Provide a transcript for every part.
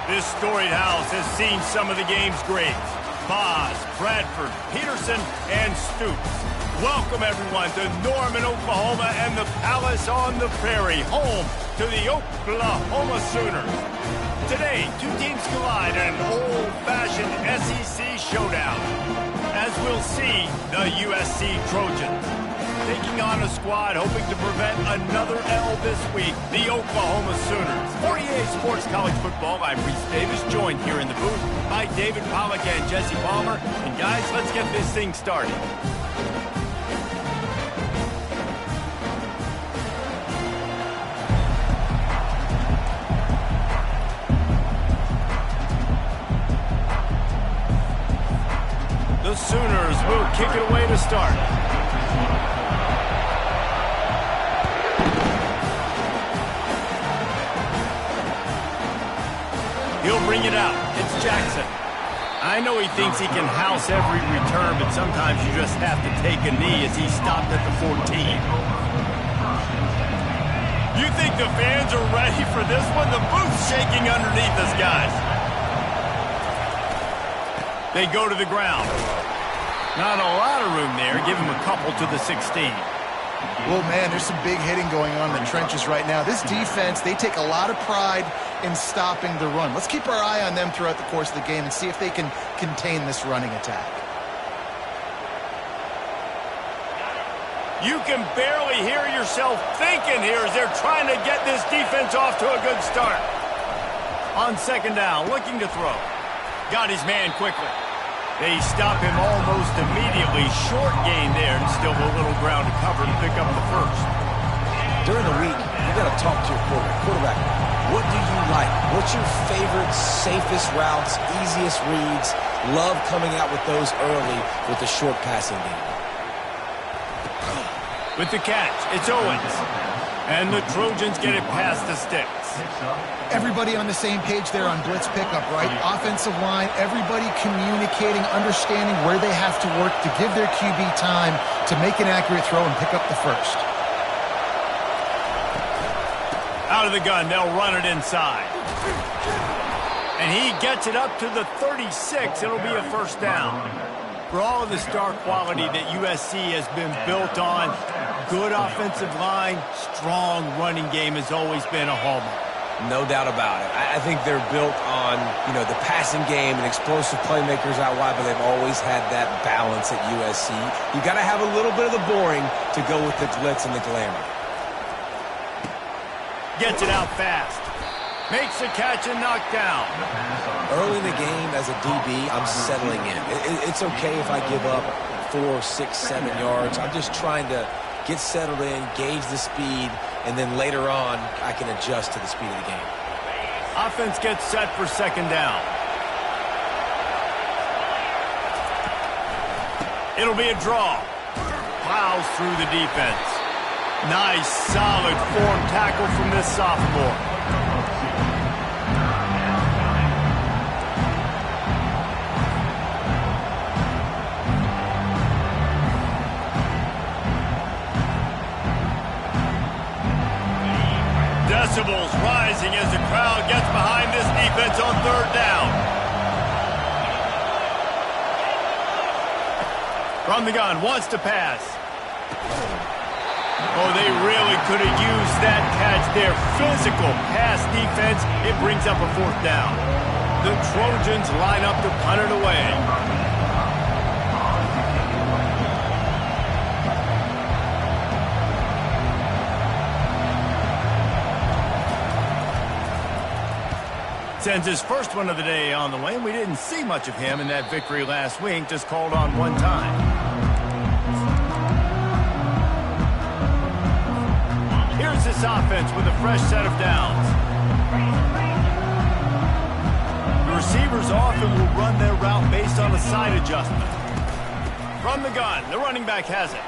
This storied house has seen some of the game's greats. Boz, Bradford, Peterson, and Stoops. Welcome, everyone, to Norman, Oklahoma, and the Palace on the Prairie, home to the Oklahoma Sooners. Today, two teams collide in an old-fashioned SEC showdown. As we'll see, the USC Trojans taking on a squad hoping to prevent another L this week, the Oklahoma Sooners. For EA Sports College Football, I'm Reese Davis, joined here in the booth by David Pollack and Jesse Palmer. And guys, let's get this thing started. The Sooners will kick it away to start. He'll bring it out. It's Jackson. I know he thinks he can house every return, but sometimes you just have to take a knee as he stopped at the 14. You think the fans are ready for this one? The booth's shaking underneath us, guys. They go to the ground. Not a lot of room there. Give him a couple to the 16. Well, man, there's some big hitting going on in the trenches right now. This defense, they take a lot of pride in stopping the run. Let's keep our eye on them throughout the course of the game and see if they can contain this running attack. You can barely hear yourself thinking here as they're trying to get this defense off to a good start. On second down, looking to throw. Got his man quickly. They stop him almost immediately. Short gain there, and still a little ground to cover to pick up the first. During the week, you got to talk to your quarterback. What do you like? What's your favorite, safest routes, easiest reads? Love coming out with those early with the short passing game. With the catch, it's Owens. And the Trojans get it past the sticks. Everybody on the same page there on blitz pickup, right? Offensive line, everybody communicating, understanding where they have to work to give their QB time to make an accurate throw and pick up the first. Out of the gun, they'll run it inside. And he gets it up to the 36. It'll be a first down. For all of the star quality that USC has been built on, good offensive line, strong running game has always been a hallmark. No doubt about it. I think they're built on, the passing game and explosive playmakers out wide, but they've always had that balance at USC. You got to have a little bit of the boring to go with the glitz and the glamour. Gets it out fast. Makes the catch and knocked down. Early in the game as a DB, I'm settling in. It's okay if I give up 4, 6, 7 yards. I'm just trying to get settled in, gauge the speed, and then later on, I can adjust to the speed of the game. Offense gets set for second down. It'll be a draw. Plows through the defense. Nice, solid form tackle from this sophomore. Decibels rising as the crowd gets behind this defense on third down. From the gun, wants to pass. Oh, they really could have used that catch there. Physical pass defense. It brings up a fourth down. The Trojans line up to punt it away. Sends his first one of the day on the way. We didn't see much of him in that victory last week, just called on one time. Here's this offense with a fresh set of downs. The receivers often will run their route based on a side adjustment. From the gun, the running back has it.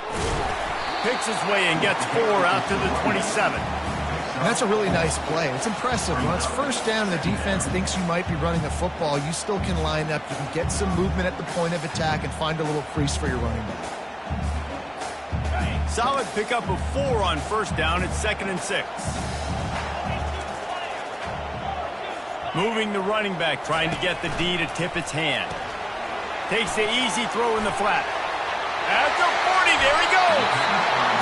Picks his way and gets 4 out to the 27. And that's a really nice play. It's impressive. When it's first down and the defense thinks you might be running the football, you still can line up. You can get some movement at the point of attack and find a little crease for your running back. Solid pickup of 4 on first down. It's 2nd and 6. Moving the running back, trying to get the D to tip its hand. Takes the easy throw in the flat. At the 40, there he goes.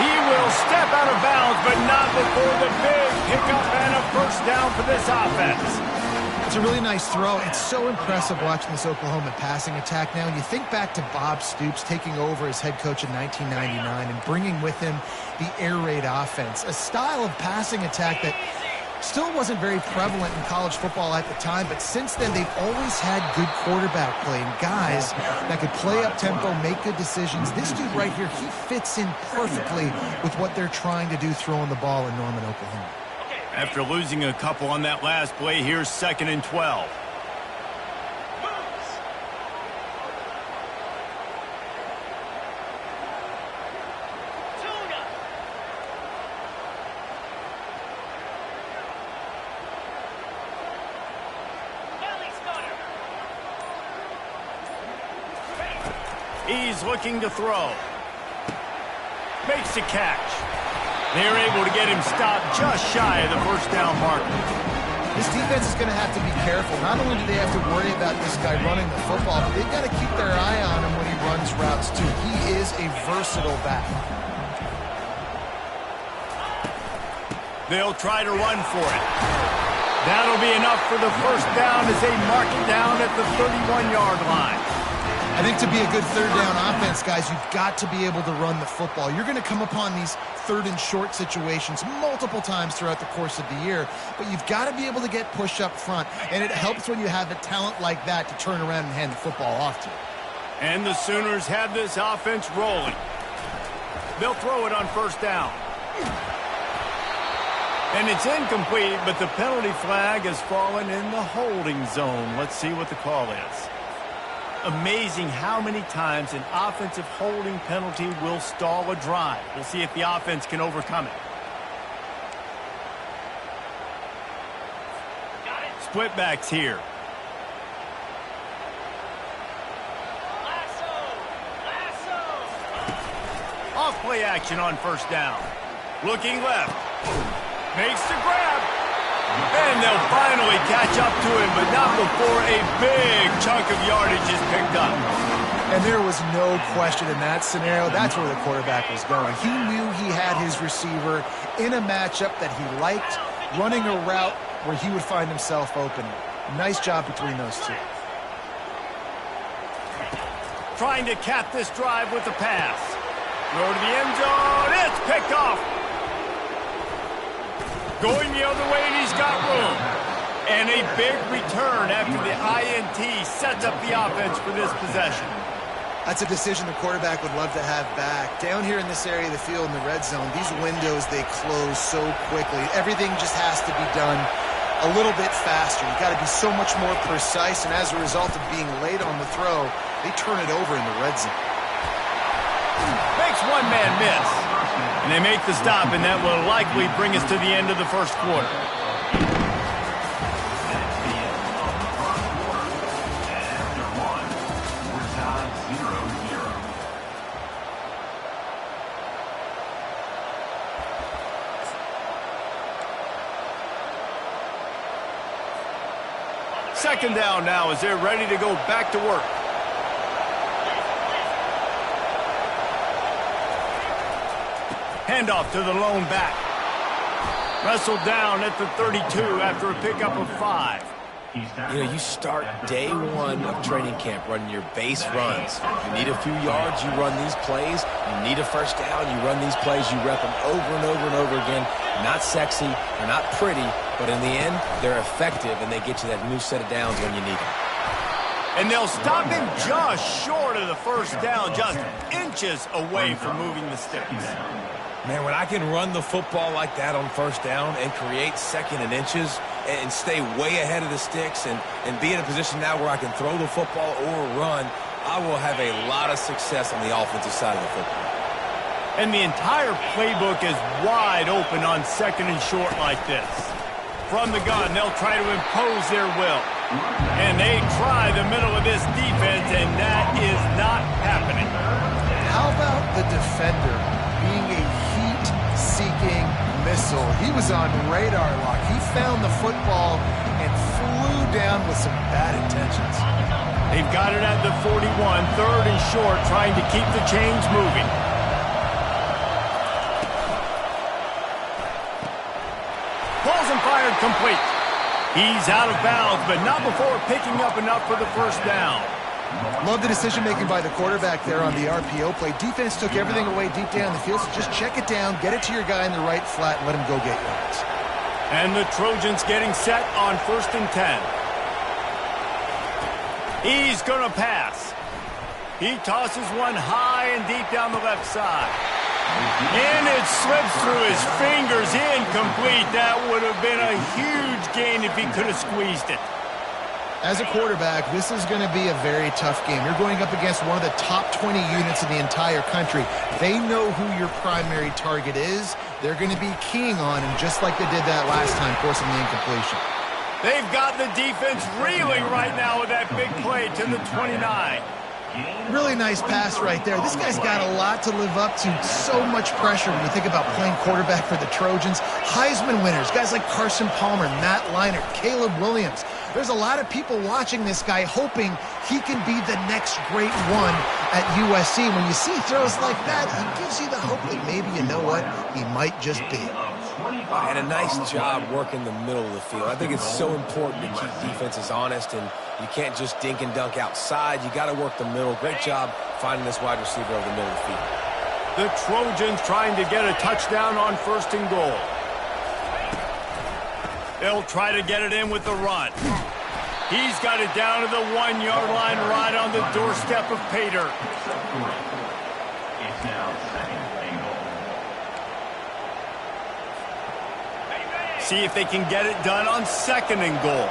He will step out of bounds, but not before the big pickup and a first down for this offense. It's a really nice throw. It's so impressive watching this Oklahoma passing attack now. You think back to Bob Stoops taking over as head coach in 1999 and bringing with him the air raid offense, a style of passing attack that still wasn't very prevalent in college football at the time, but since then they've always had good quarterback play and guys that could play up tempo, make good decisions. This dude right here, he fits in perfectly with what they're trying to do throwing the ball in Norman, Oklahoma. After losing a couple on that last play, here's 2nd and 12. He's looking to throw. Makes the catch. They're able to get him stopped just shy of the first down marker. This defense is going to have to be careful. Not only do they have to worry about this guy running the football, but they've got to keep their eye on him when he runs routes too. He is a versatile back. They'll try to run for it. That'll be enough for the first down as they mark it down at the 31-yard line. I think to be a good third down offense, guys, you've got to be able to run the football. You're going to come upon these third and short situations multiple times throughout the course of the year, but you've got to be able to get push up front, and it helps when you have a talent like that to turn around and hand the football off to. And the Sooners have this offense rolling. They'll throw it on first down. And it's incomplete, but the penalty flag has fallen in the holding zone. Let's see what the call is. Amazing how many times an offensive holding penalty will stall a drive. We'll see if the offense can overcome it. Split backs here. Off play action on first down. Looking left. Makes the grab. And they'll finally catch up to him, but not before a big chunk of yardage is picked up. And there was no question in that scenario. That's where the quarterback was going. He knew he had his receiver in a matchup that he liked, running a route where he would find himself open. Nice job between those two. Trying to cap this drive with a pass. Throw to the end zone. It's picked off. Going the other way, and he's got room. And a big return after the INT sets up the offense for this possession. That's a decision the quarterback would love to have back. Down here in this area of the field in the red zone, these windows, they close so quickly. Everything just has to be done a little bit faster. You've got to be so much more precise, and as a result of being late on the throw, they turn it over in the red zone. Makes one man miss. And they make the stop, and that will likely bring us to the end of the first quarter. Second down now as they're ready to go back to work. Handoff to the lone back. Wrestled down at the 32 after a pickup of 5. You know, you start day one of training camp running your base runs. You need a few yards, you run these plays. You need a first down, you run these plays. You rep them over and over and over again. Not sexy, they're not pretty, but in the end, they're effective, and they get you that new set of downs when you need them. And they'll stop him just short of the first down, just inches away from moving the sticks. Man, when I can run the football like that on first down and create second and inches and stay way ahead of the sticks and be in a position now where I can throw the football or run, I will have a lot of success on the offensive side of the football. And the entire playbook is wide open on second and short like this. From the gun, they'll try to impose their will. And they try the middle of this defense, and that is not happening. How about the defender being a heat-seeking missile? He was on radar lock. He found the football and flew down with some bad intentions. They've got it at the 41, 3rd and short, trying to keep the chains moving. Balls and fired complete. He's out of bounds, but not before picking up enough for the first down. Love the decision-making by the quarterback there on the RPO play. Defense took everything away deep down the field, so just check it down, get it to your guy in the right flat, and let him go get yards. And the Trojans getting set on 1st and 10. He's going to pass. He tosses one high and deep down the left side. And it slips through his fingers, incomplete. That would have been a huge gain if he could have squeezed it. As a quarterback, this is going to be a very tough game. You're going up against one of the top 20 units in the entire country. They know who your primary target is. They're going to be keying on him just like they did that last time, forcing the incompletion. They've got the defense reeling right now with that big play to the 29. Really nice pass right there. This guy's got a lot to live up to. So much pressure when you think about playing quarterback for the Trojans. Heisman winners, guys like Carson Palmer, Matt Leinart, Caleb Williams. There's a lot of people watching this guy hoping he can be the next great one at USC. When you see throws like that, it gives you the hope that maybe, you know what, he might just be. And a nice job working the middle of the field. I think it's so important to keep defenses honest, and you can't just dink and dunk outside. You got to work the middle. Great job finding this wide receiver over the middle of the field. The Trojans trying to get a touchdown on 1st and goal. They'll try to get it in with the run. He's got it down to the 1-yard line right on the doorstep of Pater. It's now 2nd and goal. See if they can get it done on 2nd and goal.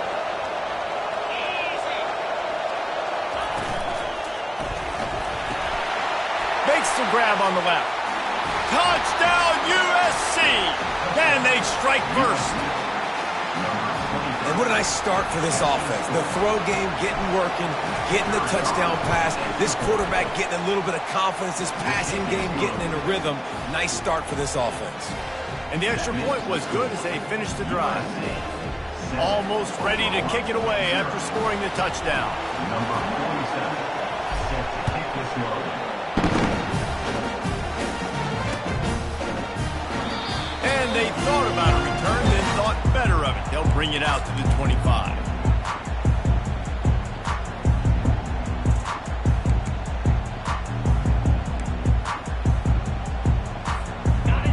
Makes the grab on the left. Touchdown USC! And they strike first. And what a nice start for this offense. The throw game getting working, getting the touchdown pass. This quarterback getting a little bit of confidence. This passing game getting in a rhythm. Nice start for this offense. And the extra point was good as they finished the drive. Almost ready to kick it away after scoring the touchdown. Number 47, set to kick this one. And they thought about a return, then thought better of it. They'll bring it out to the 25.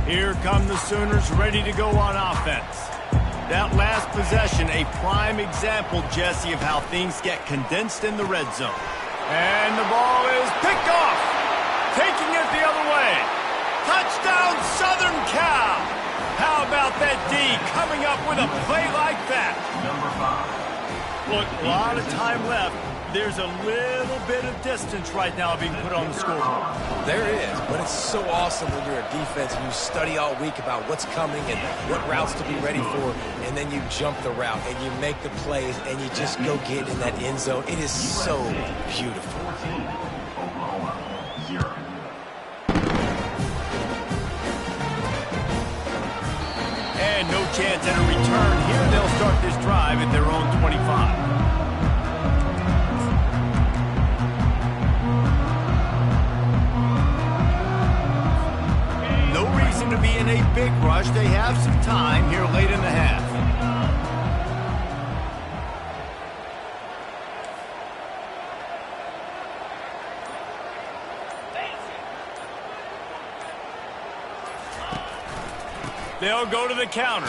Here come the Sooners ready to go on offense. That last possession, a prime example, Jesse, of how things get condensed in the red zone. And the ball is picked off. Taking it the other way. Touchdown, Southern Cal. How about that D coming up with a play like that? Number 5. Look, a lot of time left. There's a little bit of distance right now being put on the scoreboard. There is, but it's so awesome when you're a defense and you study all week about what's coming and what routes to be ready for, and then you jump the route and you make the plays and you just go get in that end zone. It is so beautiful. 14, Oklahoma 0. And no chance at a return here. They'll start this drive at their own 25. No reason to be in a big rush. They have some time here late in the half. They'll go to the counter.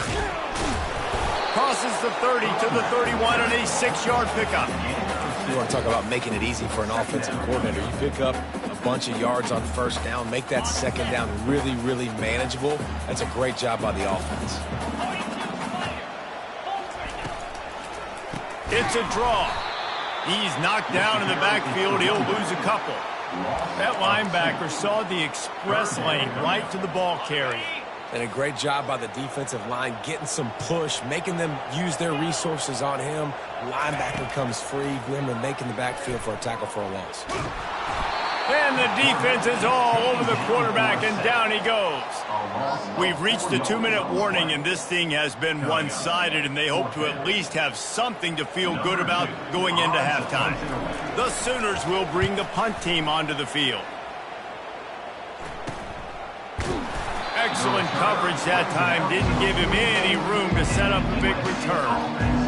Crosses the 30 to the 31 and a 6-yard pickup. You want to talk about making it easy for an offensive coordinator. You pick up a bunch of yards on 1st down, make that 2nd down really, really manageable. That's a great job by the offense. It's a draw. He's knocked down in the backfield. He'll lose a couple. That linebacker saw the express lane right to the ball carrier. And a great job by the defensive line, getting some push, making them use their resources on him. Linebacker comes free, Grimmer making the backfield for a tackle for a loss. And the defense is all over the quarterback, and down he goes. We've reached the 2-minute warning, and this thing has been one-sided, and they hope to at least have something to feel good about going into halftime. The Sooners will bring the punt team onto the field. Excellent coverage that time. Didn't give him any room to set up a big return.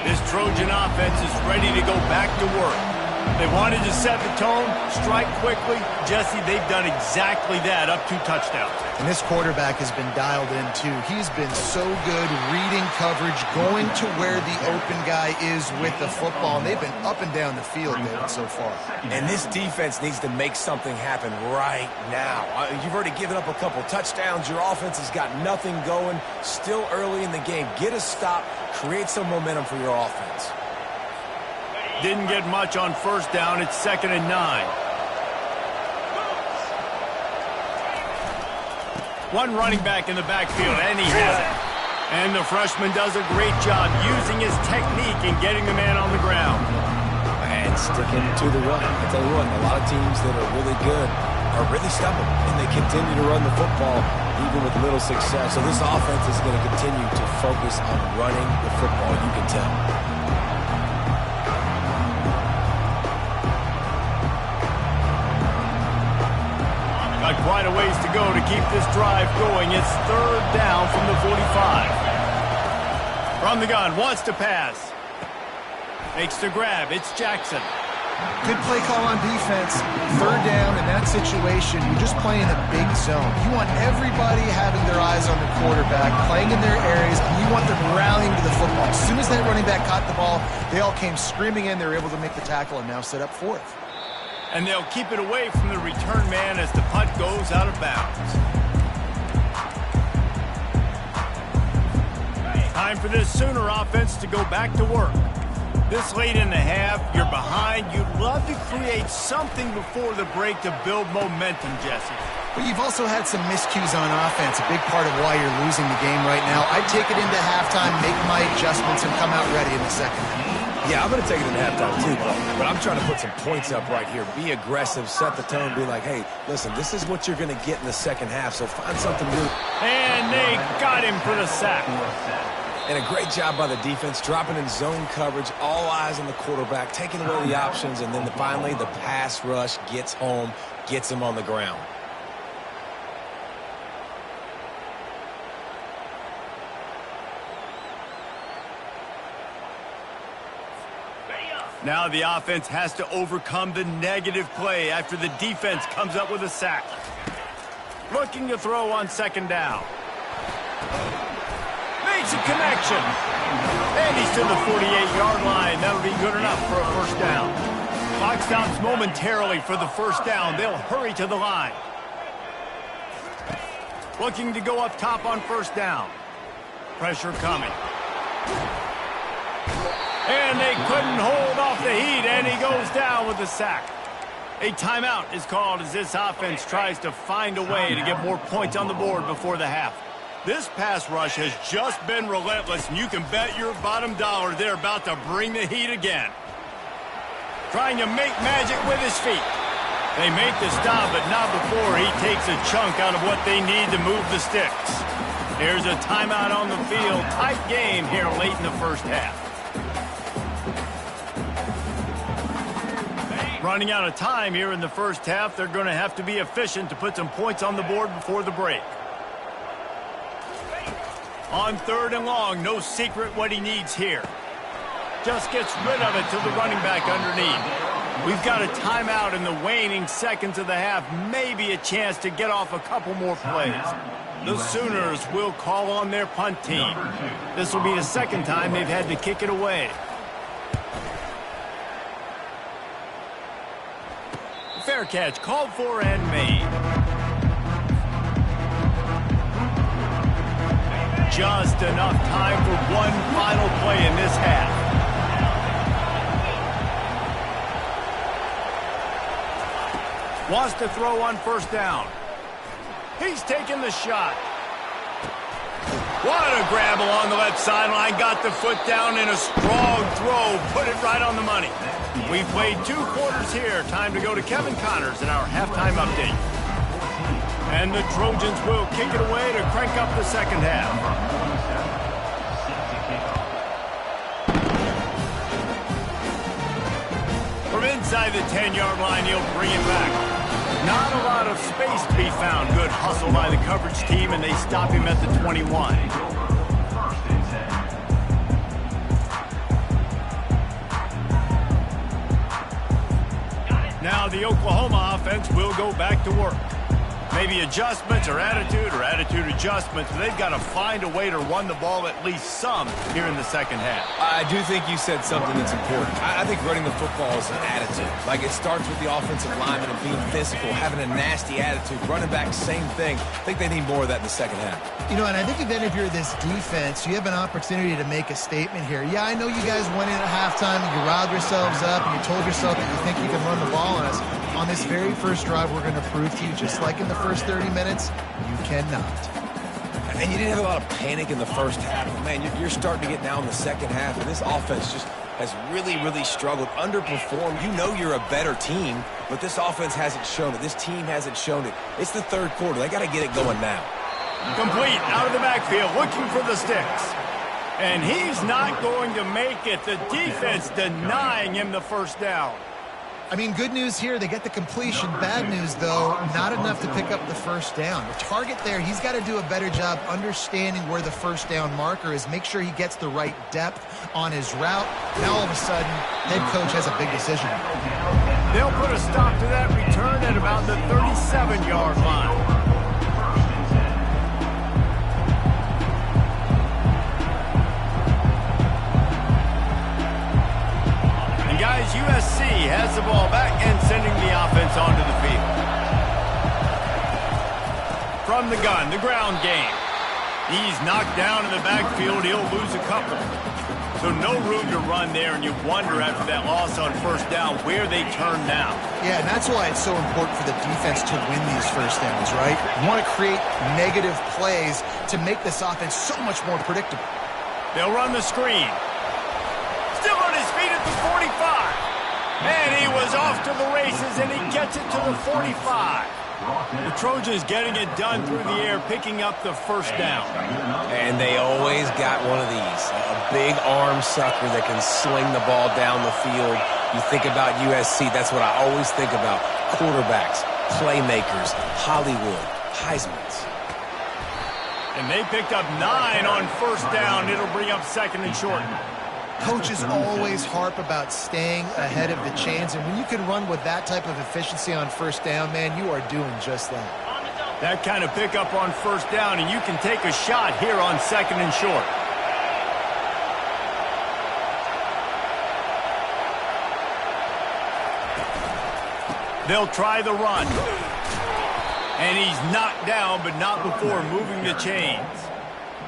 This Trojan offense is ready to go back to work. They wanted to set the tone, strike quickly. Jesse, they've done exactly that, up 2 touchdowns. And this quarterback has been dialed in, too. He's been so good reading coverage, going to where the open guy is with the football. And they've been up and down the field, David, so far. And this defense needs to make something happen right now. You've already given up a couple touchdowns. Your offense has got nothing going. Still early in the game. Get a stop. Create some momentum for your offense. Didn't get much on first down. It's 2nd and 9. One running back in the backfield, and he has it. And the freshman does a great job using his technique and getting the man on the ground. And sticking to the run. I tell you what, a lot of teams that are really good are really stubborn, and they continue to run the football even with little success. So this offense is going to continue to focus on running the football, you can tell. Got quite a ways to go to keep this drive going. It's 3rd down from the 45. From the gun, wants to pass. Makes the grab. It's Jackson. Good play call on defense. 3rd down in that situation. You're just playing a big zone. You want everybody having their eyes on the quarterback, playing in their areas, and you want them rallying to the football. As soon as that running back caught the ball, they all came screaming in. They were able to make the tackle and now set up 4th. And they'll keep it away from the return man as the punt goes out of bounds. Time for this Sooner offense to go back to work. This late in the half, you're behind. You'd love to create something before the break to build momentum, Jesse. But you've also had some miscues on offense, a big part of why you're losing the game right now. I'd take it into halftime, make my adjustments, and come out ready in the second half. Yeah, I'm going to take it in halftime too, but I'm trying to put some points up right here. Be aggressive, set the tone, be like, hey, listen, this is what you're going to get in the second half, so find something new. And they got him for the sack. And a great job by the defense, dropping in zone coverage, all eyes on the quarterback, taking away the options, and then finally the pass rush gets home, gets him on the ground. Now the offense has to overcome the negative play after the defense comes up with a sack. Looking to throw on 2nd down. Makes a connection. And he's to the 48-yard line. That'll be good enough for a 1st down. Clock stops momentarily for the 1st down. They'll hurry to the line. Looking to go up top on 1st down. Pressure coming. And they couldn't hold off the heat, and he goes down with the sack. A timeout is called as this offense tries to find a way to get more points on the board before the half. This pass rush has just been relentless, and you can bet your bottom dollar they're about to bring the heat again. Trying to make magic with his feet. They make the stop, but not before he takes a chunk out of what they need to move the sticks. Here's a timeout on the field. Tight game here late in the 1st half. Running out of time here in the 1st half. They're going to have to be efficient to put some points on the board before the break. On 3rd and long, no secret what he needs here. Just gets rid of it to the running back underneath. We've got a timeout in the waning seconds of the half. Maybe a chance to get off a couple more plays. The Sooners will call on their punt team. This will be the 2nd time they've had to kick it away. Fair catch called for and made. Just enough time for one final play in this half. Wants to throw on 1st down. He's taking the shot. What a grab along the left sideline. Got the foot down in a strong throw. Put it right on the money. We played 2 quarters here. Time to go to Kevin Connors in our halftime update. And the Trojans will kick it away to crank up the second half. From inside the 10-yard line, he'll bring it back. Not a lot of space to be found. Good hustle by the coverage team, and they stop him at the 21. Now the Oklahoma offense will go back to work. Maybe adjustments or attitude adjustments, but they've got to find a way to run the ball at least some here in the second half. I do think you said something that's important. I think running the football is an attitude. Like, it starts with the offensive lineman and being physical, having a nasty attitude. Running back, same thing. I think they need more of that in the second half. You know, and I think if you're this defense, you have an opportunity to make a statement here. Yeah, I know you guys went in at halftime, and you riled yourselves up, and you told yourself that you think you can run the ball on us. On this very first drive, we're going to prove to you, just like in the first 30 minutes, you cannot. And you didn't have a lot of panic in the first half. Man, you're starting to get now in the second half, and this offense just has really, really struggled, underperformed. You know you're a better team, but this offense hasn't shown it. This team hasn't shown it. It's the third quarter. They got to get it going now. Complete out of the backfield, looking for the sticks. And he's not going to make it. The defense denying him the first down. I mean, good news here, they get the completion. Bad news, though, not enough to pick up the first down. The target there, he's got to do a better job understanding where the first down marker is, make sure he gets the right depth on his route. Now, all of a sudden, head coach has a big decision. They'll put a stop to that return at about the 37-yard line. Guys, USC has the ball back and sending the offense onto the field. From the gun, the ground game. He's knocked down in the backfield. He'll lose a couple. So no room to run there, and you wonder after that loss on first down where they turn now. Yeah, and that's why it's so important for the defense to win these first downs, right? You want to create negative plays to make this offense so much more predictable. They'll run the screen. Still on his feet at the 45. And he was off to the races, and he gets it to the 45. The Trojans getting it done through the air, picking up the first down. And they always got one of these, a big arm sucker that can sling the ball down the field. You think about USC, that's what I always think about. Quarterbacks, playmakers, Hollywood, Heismans. And they picked up 9 on first down. It'll bring up second and short. Coaches always harp about staying ahead of the chains, and when you can run with that type of efficiency on first down, man, you are doing just that. That kind of pickup on first down, and you can take a shot here on second and short. They'll try the run. And he's knocked down, but not before moving the chains.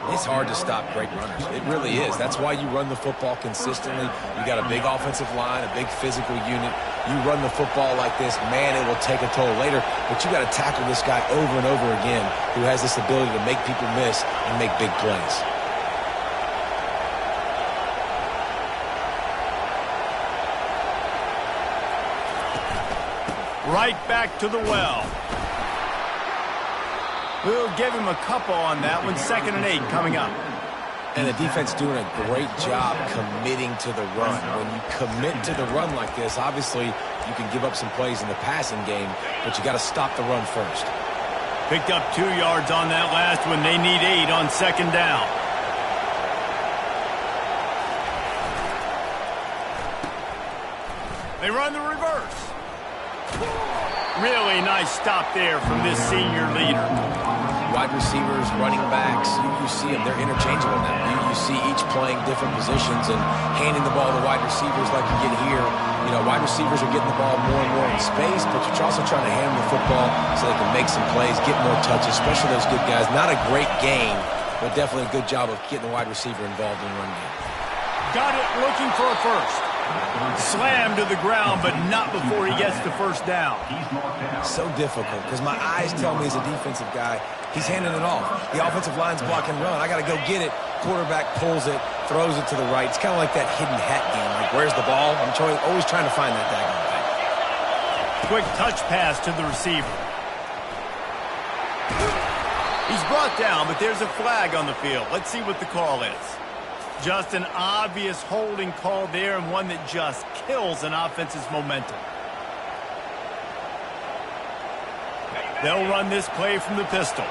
It's hard to stop great runners. It really is. That's why you run the football consistently. You got a big offensive line, a big physical unit. You run the football like this, man, it will take a toll later. But you got to tackle this guy over and over again who has this ability to make people miss and make big plays. Right back to the well. We'll give him a couple on that one. 2nd and 8 coming up. And the defense doing a great job committing to the run. When you commit to the run like this, obviously you can give up some plays in the passing game, but you got to stop the run first. Picked up 2 yards on that last one. They need 8 on second down. They run the reverse. Really nice stop there from this senior leader. Wide receivers, running backs, you see them. They're interchangeable now. You see each playing different positions and handing the ball to wide receivers like you get here. You know, wide receivers are getting the ball more and more in space, but you're also trying to hand them the football so they can make some plays, get more touches, especially those good guys. Not a great game, but definitely a good job of getting the wide receiver involved in the run game. Got it, looking for a first. Slammed to the ground, but not before he gets the first down. So difficult because my eyes tell me as a defensive guy, he's handing it off. The offensive line's block and run. I got to go get it. Quarterback pulls it, throws it to the right. It's kind of like that hidden hat game. Like, where's the ball? I'm always trying to find that daggone thing. Quick touch pass to the receiver. He's brought down, but there's a flag on the field. Let's see what the call is. Just an obvious holding call there, and one that just kills an offense's momentum. They'll run this play from the pistol.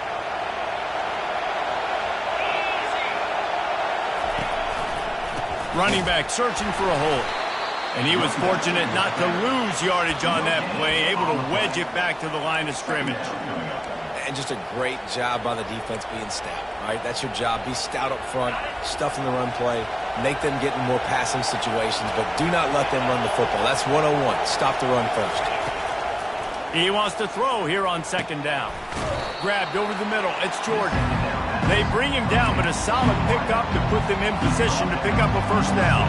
Running back searching for a hole. And he was fortunate not to lose yardage on that play, able to wedge it back to the line of scrimmage. And just a great job by the defense being stout, right? That's your job. Be stout up front, stuff in the run play, make them get in more passing situations, but do not let them run the football. That's 101. Stop the run first. He wants to throw here on second down. Grabbed over the middle. It's Jordan. They bring him down, but a solid pickup to put them in position to pick up a first down.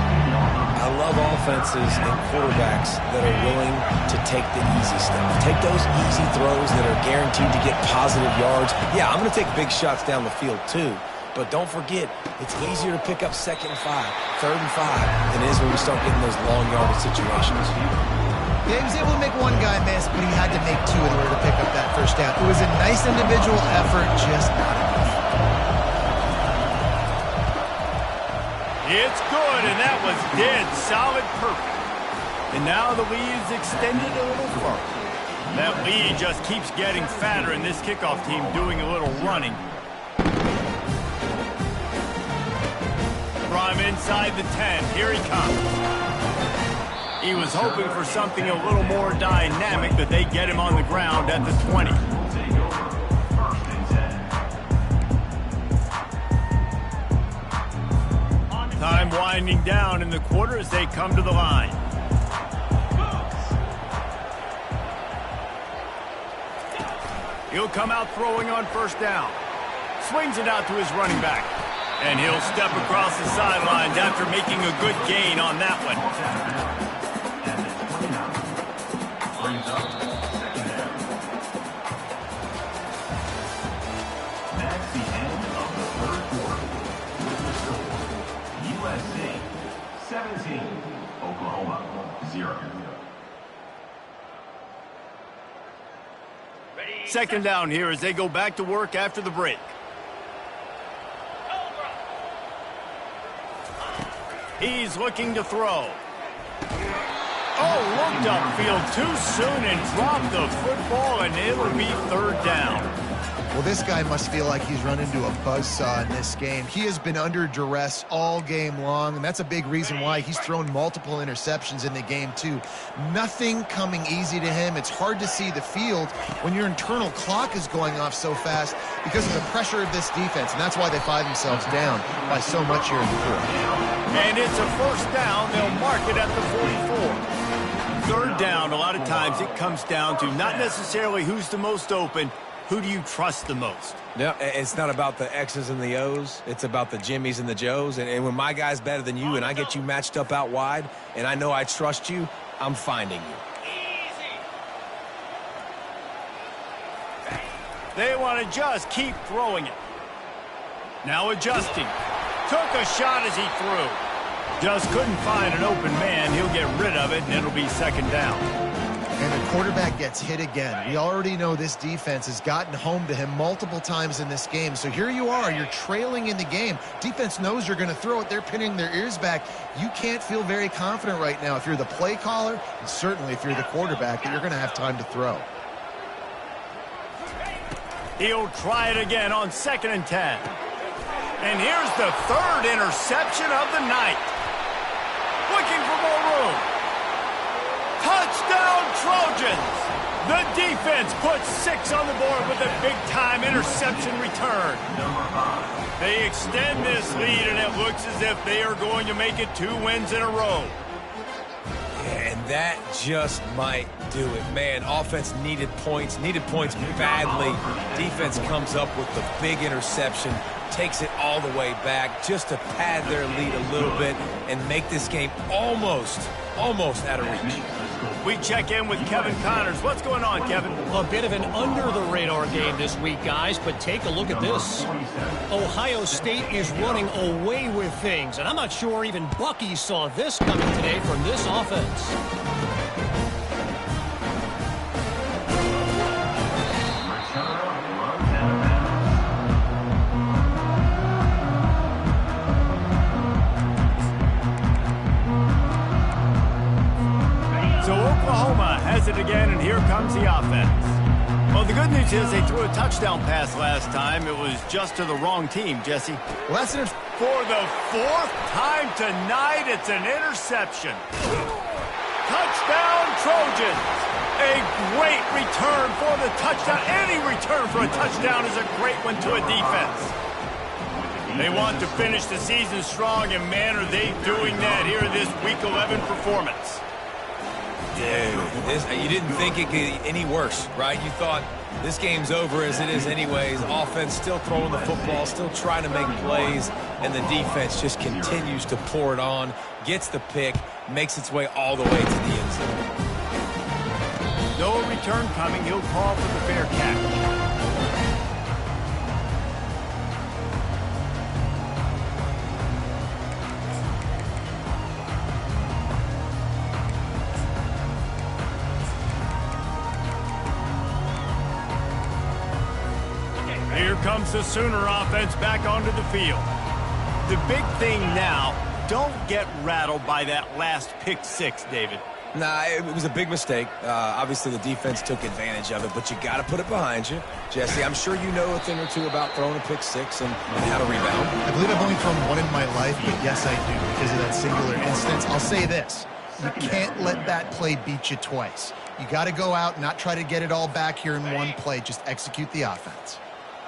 I love offenses and quarterbacks that are willing to take the easy stuff. Take those easy throws that are guaranteed to get positive yards. Yeah, I'm going to take big shots down the field too, but don't forget, it's easier to pick up 2nd and 5, 3rd and 5 than it is when we start getting those long yardage situations. Yeah, he was able to make one guy miss, but he had to make 2 in order to pick up that first down. It was a nice individual effort, just not enough. It's good, and that was dead solid perfect. And now the lead's extended a little further. That lead just keeps getting fatter, and this kickoff team doing a little running. From inside the 10, here he comes. He was hoping for something a little more dynamic, but they get him on the ground at the 20. Time winding down in the quarter as they come to the line. He'll come out throwing on first down. Swings it out to his running back. And he'll step across the sidelines after making a good gain on that one. That's the end of the third quarter. With the score, USC 17, Oklahoma 0. Second down here as they go back to work after the break. He's looking to throw. Oh, looked upfield too soon and dropped the football, and it'll be 3rd down. Well, this guy must feel like he's run into a buzzsaw in this game. He has been under duress all game long, and that's a big reason why he's thrown multiple interceptions in the game, too. Nothing coming easy to him. It's hard to see the field when your internal clock is going off so fast because of the pressure of this defense, and that's why they find themselves down by so much here in the fourth. And it's a first down. They'll mark it at the 44. 3rd down, a lot of times it comes down to not necessarily who's the most open, who do you trust the most? Yeah, it's not about the X's and the O's. It's about the Jimmies and the Joes. And when my guy's better than you and I get you matched up out wide and I know I trust you, I'm finding you. They want to just keep throwing it. Now adjusting. Took a shot as he threw. Just couldn't find an open man. He'll get rid of it, and it'll be 2nd down. And the quarterback gets hit again. We already know this defense has gotten home to him multiple times in this game. So here you are. You're trailing in the game. Defense knows you're going to throw it. They're pinning their ears back. You can't feel very confident right now if you're the play caller, and certainly if you're the quarterback, that you're going to have time to throw. He'll try it again on 2nd and 10. And here's the 3rd interception of the night. Looking for more room. Touchdown, Trojans! The defense puts 6 on the board with a big-time interception return. They extend this lead, and it looks as if they are going to make it 2 wins in a row. And that just might do it. Man, offense needed points badly. Defense comes up with the big interception, takes it all the way back just to pad their lead a little bit and make this game almost out of reach. We check in with Kevin Connors. What's going on, Kevin? A bit of an under-the-radar game this week, guys, but take a look at this. Ohio State is running away with things, and I'm not sure even Bucky saw this coming today from this offense. So Oklahoma has it again, and here comes the offense. Well, the good news is they threw a touchdown pass last time. It was just to the wrong team, Jesse. Well, that's for the fourth time tonight, it's an interception. Touchdown, Trojans. A great return for the touchdown. Any return for a touchdown is a great one to a defense. They want to finish the season strong, and man, are they doing that here in this Week 11 performance. Dude, you didn't think it could get any worse, right? You thought this game's over as it is anyways. Offense still throwing the football, still trying to make plays, and the defense just continues to pour it on, gets the pick, makes its way all the way to the end zone. No return coming. He'll call for the fair catch. Here comes the Sooner offense back onto the field. The big thing now, don't get rattled by that last pick six, David. Nah, it was a big mistake. Obviously, the defense took advantage of it, but you got to put it behind you. Jesse, I'm sure you know a thing or two about throwing a pick six and how to rebound. I believe I've only thrown one in my life, but yes, I do because of that singular instance. I'll say this. You can't let that play beat you twice. You got to go out and not try to get it all back here in one play. Just execute the offense.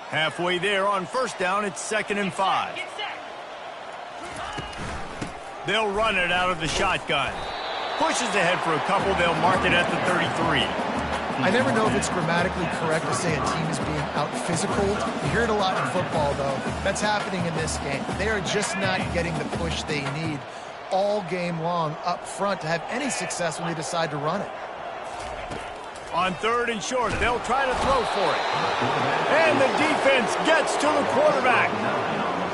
Halfway there on first down, it's 2nd and 5. They'll run it out of the shotgun. Pushes ahead for a couple. They'll mark it at the 33. I never know if it's grammatically correct to say a team is being out-physical. You hear it a lot in football, though. That's happening in this game. They are just not getting the push they need all game long up front to have any success when they decide to run it. On 3rd and short, they'll try to throw for it. And the defense gets to the quarterback.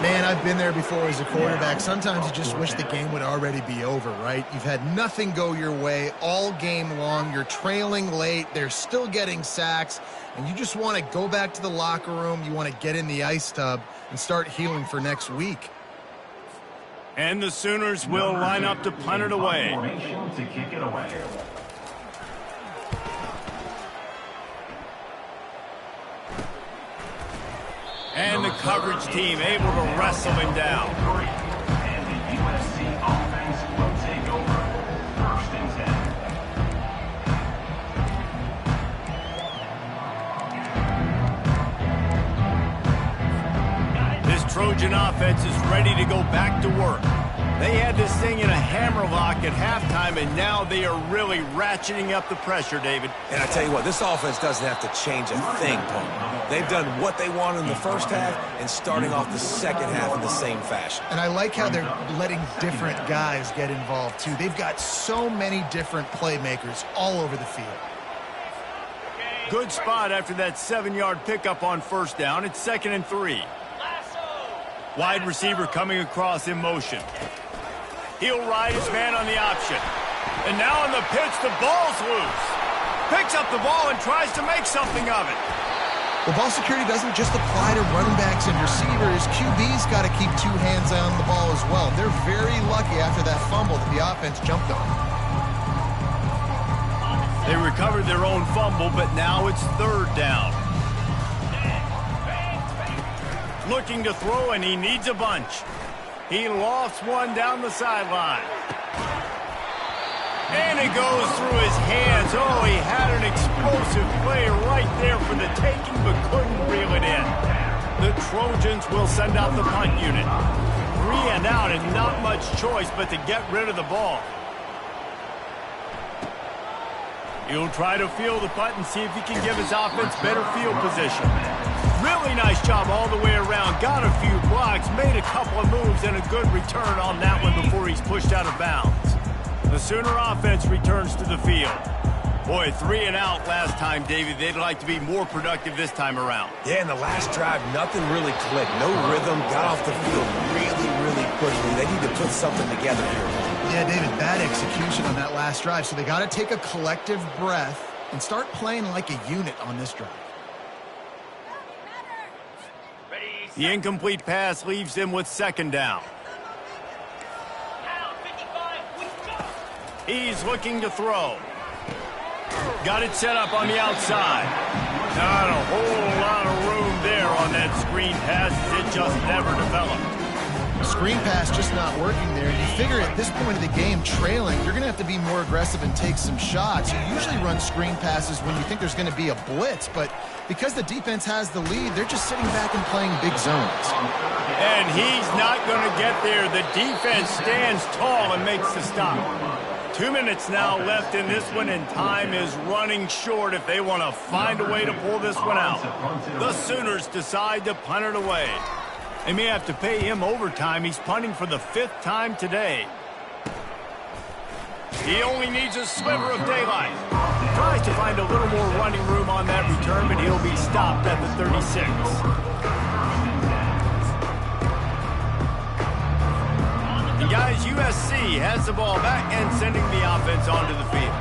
Man, I've been there before as a quarterback. Sometimes you just wish the game would already be over, right? You've had nothing go your way all game long. You're trailing late. They're still getting sacks. And you just want to go back to the locker room. You want to get in the ice tub and start healing for next week. And the Sooners will line up to punt it away. To kick it away. And the coverage team able to wrestle him down. And the USC offense will take over. 1st and 10. This Trojan offense is ready to go back to work. They had this thing in a hammerlock at halftime, and now they are really ratcheting up the pressure, David. And I tell you what, this offense doesn't have to change a thing, Paul. They've done what they wanted in the first half and starting off the second half in the same fashion. And I like how they're letting different guys get involved, too. They've got so many different playmakers all over the field. Good spot after that 7-yard pickup on first down. It's 2nd and 3. Wide receiver coming across in motion. He'll ride his man on the option. And now on the pitch, the ball's loose. Picks up the ball and tries to make something of it. Well, ball security doesn't just apply to running backs and receivers. QB's got to keep 2 hands on the ball as well. They're very lucky after that fumble that the offense jumped on. They recovered their own fumble, but now it's 3rd down. Looking to throw, and he needs a bunch. He lofts one down the sideline. And it goes through his hands. Oh, he had an explosive play right there for the taking, but couldn't reel it in. The Trojans will send out the punt unit. 3 and out, and not much choice but to get rid of the ball. He'll try to feel the putt and see if he can give his offense better field position. Really nice job all the way around. Got a few blocks, made a couple of moves, and a good return on that one before he's pushed out of bounds. The Sooner offense returns to the field. Boy, 3 and out last time, David. They'd like to be more productive this time around. Yeah, in the last drive, nothing really clicked. No rhythm, got off the field really quickly. They need to put something together here. Yeah, David, bad execution on that last drive, so they got to take a collective breath and start playing like a unit on this drive. The incomplete pass leaves him with 2nd down. He's looking to throw. Got it set up on the outside. Not a whole lot of room there on that screen pass. It just never developed. Screen pass just not working there. You figure at this point of the game, trailing, you're going to have to be more aggressive and take some shots. You usually run screen passes when you think there's going to be a blitz, but because the defense has the lead, they're just sitting back and playing big zones. And he's not going to get there. The defense stands tall and makes the stop. 2 minutes now left in this one, and time is running short if they want to find a way to pull this one out. The Sooners decide to punt it away. They may have to pay him overtime. He's punting for the 5th time today. He only needs a sliver of daylight. Tries to find a little more running room on that return, but he'll be stopped at the 36. And guys, USC has the ball back and sending the offense onto the field.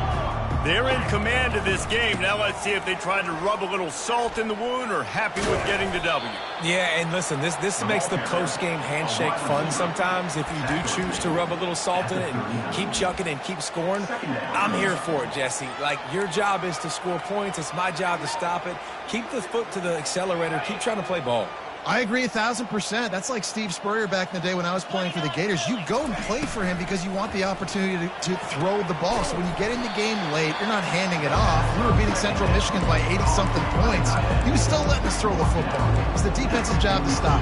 They're in command of this game. Now let's see if they try to rub a little salt in the wound or happy with getting the W. Yeah, and listen, this makes the post-game handshake fun sometimes. If you do choose to rub a little salt in it and keep chucking and keep scoring, I'm here for it, Jesse. Like, your job is to score points. It's my job to stop it. Keep the foot to the accelerator. Keep trying to play ball. I agree 1,000%. That's like Steve Spurrier back in the day when I was playing for the Gators. You go and play for him because you want the opportunity to throw the ball. So when you get in the game late, you're not handing it off. We were beating Central Michigan by 80-something points. He was still letting us throw the football. It's the defense's job to stop.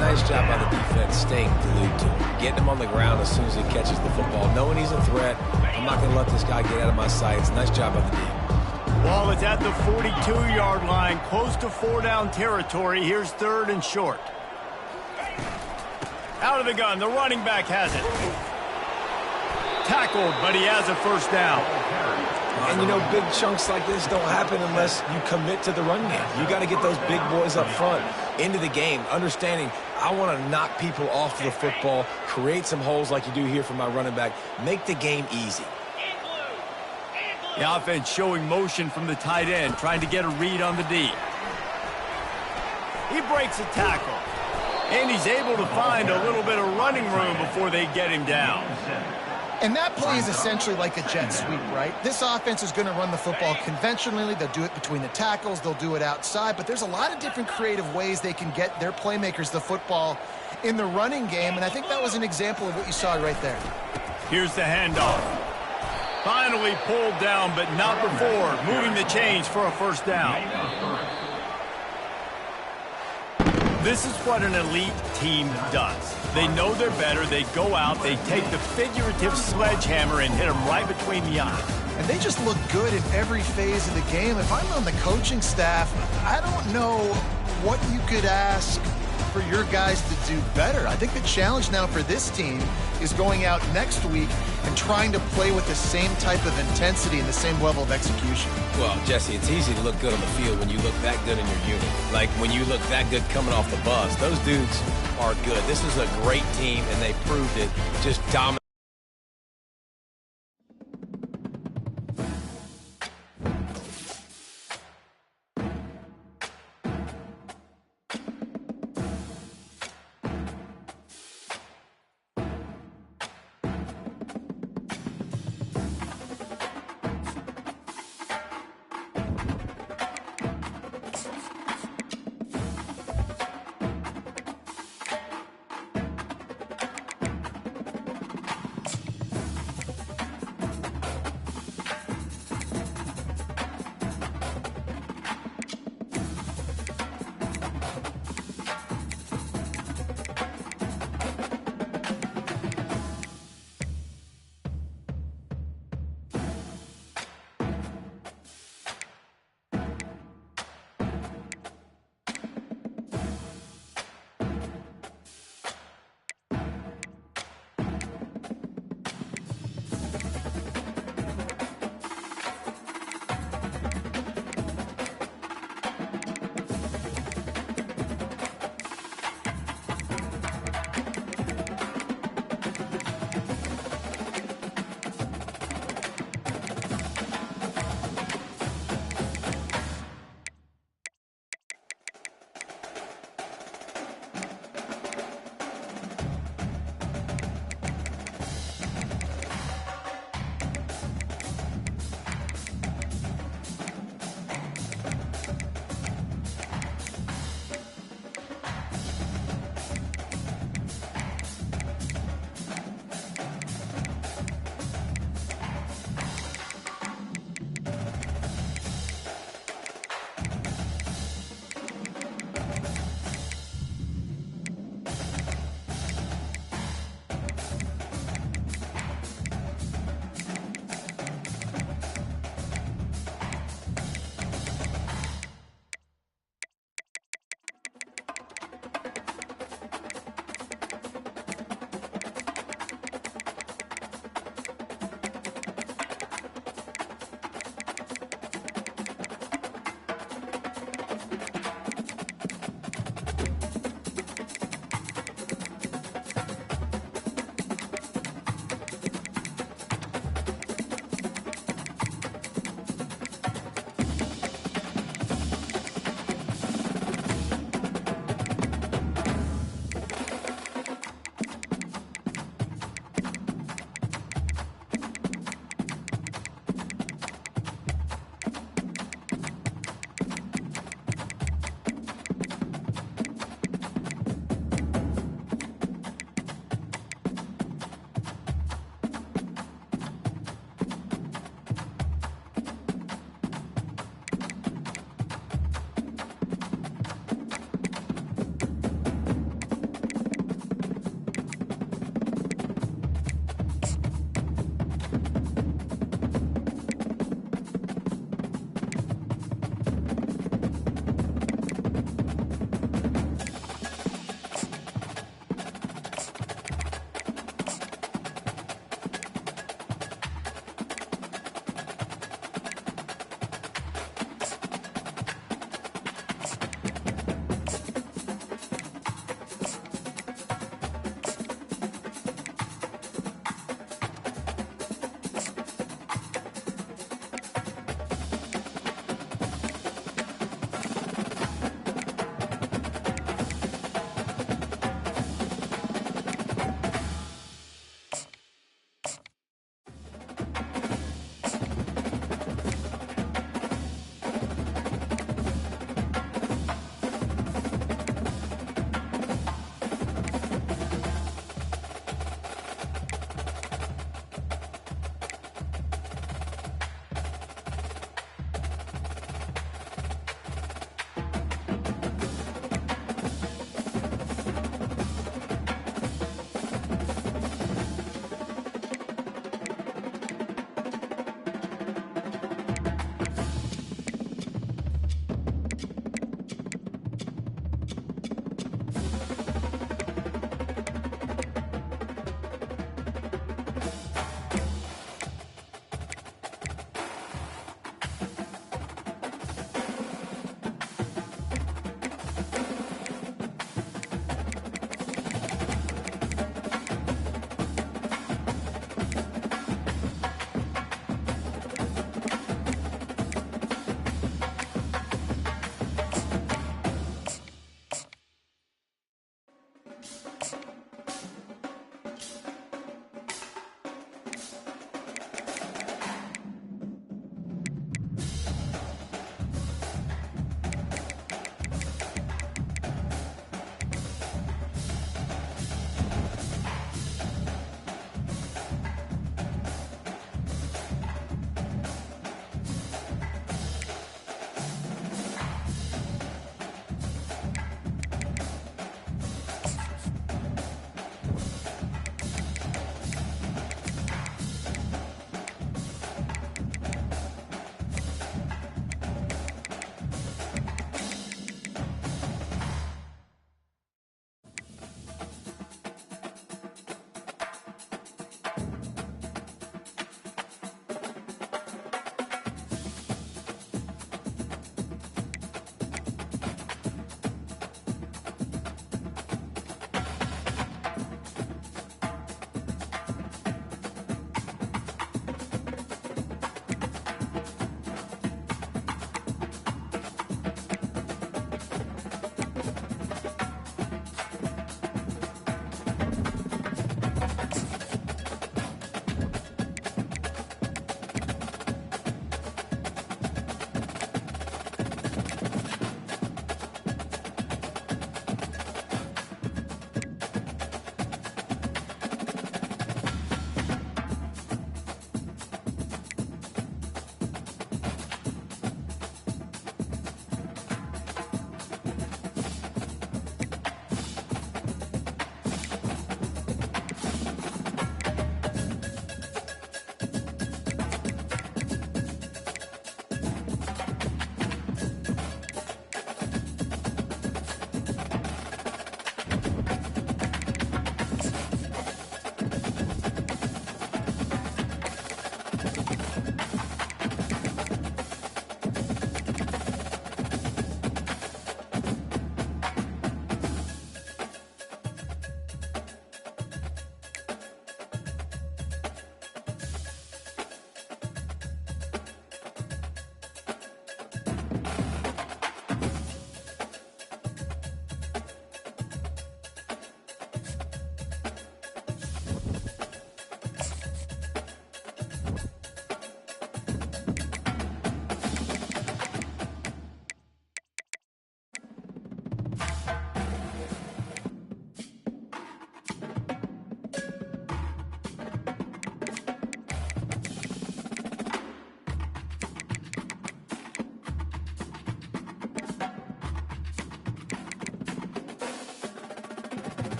Nice job by the defense staying glued to him, getting him on the ground as soon as he catches the football, knowing he's a threat. I'm not going to let this guy get out of my sights. Nice job by the D. Ball is at the 42-yard line, close to 4-down territory. Here's 3rd and short. Out of the gun, the running back has it. Tackled, but he has a 1st down. And, you know, big chunks like this don't happen unless you commit to the run game. You got to get those big boys up front into the game, understanding I want to knock people off the football, create some holes like you do here for my running back, make the game easy. The offense showing motion from the tight end, trying to get a read on the D. He breaks a tackle, and he's able to find a little bit of running room before they get him down. And that play is essentially like a jet sweep, right? This offense is going to run the football conventionally. They'll do it between the tackles. They'll do it outside. But there's a lot of different creative ways they can get their playmakers the football in the running game. And I think that was an example of what you saw right there. Here's the handoff. Finally pulled down, but not before. Moving the chains for a 1st down. This is what an elite team does. They know they're better. They go out. They take the figurative sledgehammer and hit them right between the eyes. And they just look good in every phase of the game. If I'm on the coaching staff, I don't know what you could ask for your guys to do better. I think the challenge now for this team is going out next week and trying to play with the same type of intensity and the same level of execution. Well, Jesse, it's easy to look good on the field when you look that good in your unit. Like when you look that good coming off the bus. Those dudes are good. This is a great team, and they proved it. Just dominant.